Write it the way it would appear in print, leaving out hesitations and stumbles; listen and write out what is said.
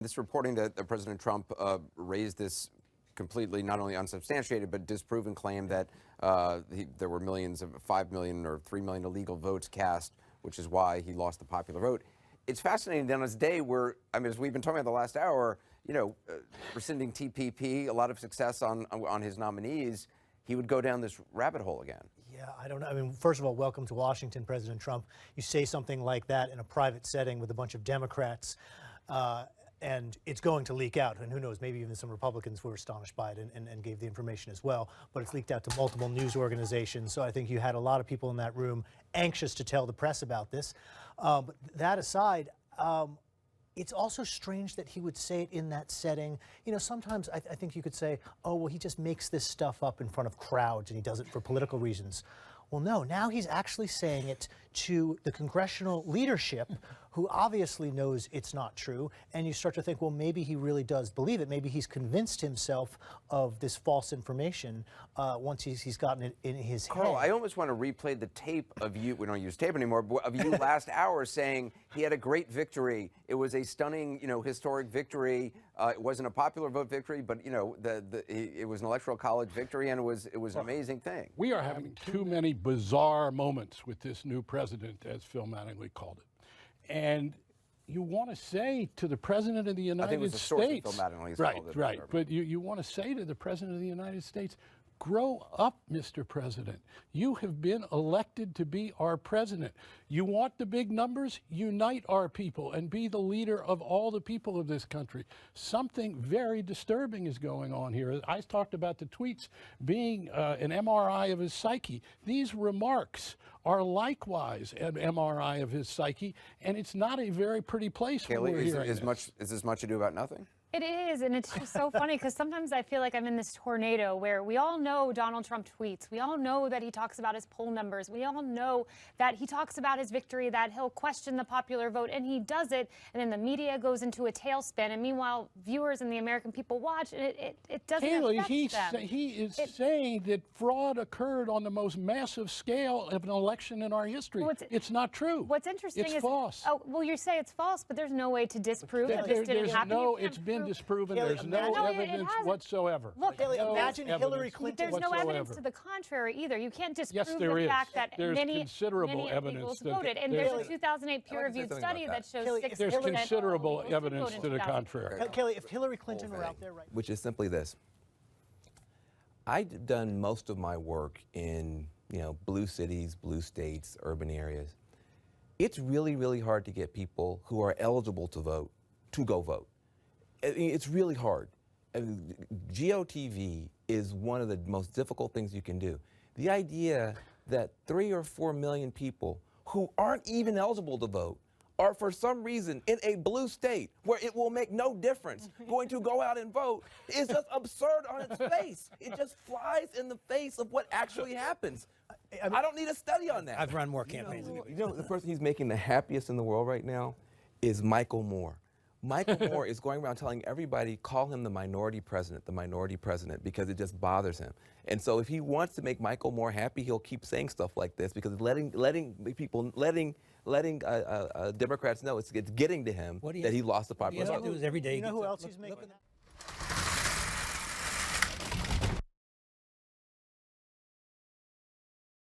This reporting that President Trump raised this completely not only unsubstantiated but disproven claim that there were millions of 5 million or 3 million illegal votes cast, which is why he lost the popular vote. It's fascinating that on this day where, I mean, as we've been talking about the last hour, you know, rescinding TPP, a lot of success on his nominees, he would go down this rabbit hole again. Yeah, I don't know. I mean, first of all, welcome to Washington, President Trump. You say something like that in a private setting with a bunch of Democrats, and it's going to leak out. And who knows, maybe even some Republicans were astonished by it and gave the information as well. But it's leaked out to multiple news organizations. So I think you had a lot of people in that room anxious to tell the press about this. But that aside, it's also strange that he would say it in that setting. You know, sometimes I think you could say, oh, well, he just makes this stuff up in front of crowds and he does it for political reasons. Well, no, now he's actually saying it to the congressional leadership, who obviously knows it's not true. And you start to think, well, maybe he really does believe it. Maybe he's convinced himself of this false information once he's gotten it in his head. Carl, I almost want to replay the tape of you, we don't use tape anymore, but of you last hour saying he had a great victory. It was a stunning, you know, historic victory. It wasn't a popular vote victory, but, you know, it was an electoral college victory, and it was an amazing thing. We are having too many bizarre moments with this new president, as Phil Mattingly called it. And you want to say to the President of the United States, right, but you want to say to the President of the United States, grow up, Mr. President. You have been elected to be our president. You want the big numbers? Unite our people and be the leader of all the people of this country. Something very disturbing is going on here. I talked about the tweets being an MRI of his psyche. These remarks are likewise an MRI of his psyche, and it's not a very pretty place. Kayleigh, is this much ado about nothing? It is, and it's just so funny because sometimes I feel like I'm in this tornado where we all know Donald Trump tweets. We all know that he talks about his poll numbers. We all know that he talks about his victory, that he'll question the popular vote, and he does it, and then the media goes into a tailspin, and meanwhile, viewers and the American people watch, and it doesn't affect them. He is saying that fraud occurred on the most massive scale of an election in our history. Well, it's not true. What's interesting is false. Oh, well, you say it's false, but there's no way to disprove that this didn't happen. It's been disproven. Kayleigh, there's no evidence whatsoever. Look, Kayleigh, imagine Hillary Clinton. There's no evidence to the contrary either. You can't disprove the fact that there's many considerable evidence voted. And there's a 2008 peer-reviewed study that shows 6%. There's considerable evidence to the contrary. Kayleigh, if Hillary Clinton were out there right now. Which is simply this. I've done most of my work in, you know, blue cities, blue states, urban areas. It's really, really hard to get people who are eligible to vote to go vote. It's really hard. GOTV is one of the most difficult things you can do. The idea that 3 or 4 million people who aren't even eligible to vote are for some reason in a blue state where it will make no difference going to go out and vote is just absurd on its face. It just flies in the face of what actually happens. I don't need a study on that. I've run more campaigns. You know, the person he's making the happiest in the world right now is Michael Moore. Michael Moore is going around telling everybody, call him the minority president, because it just bothers him. And so if he wants to make Michael Moore happy, he'll keep saying stuff like this because letting Democrats know it's getting to him that he lost the popular vote. You know who else he's making that?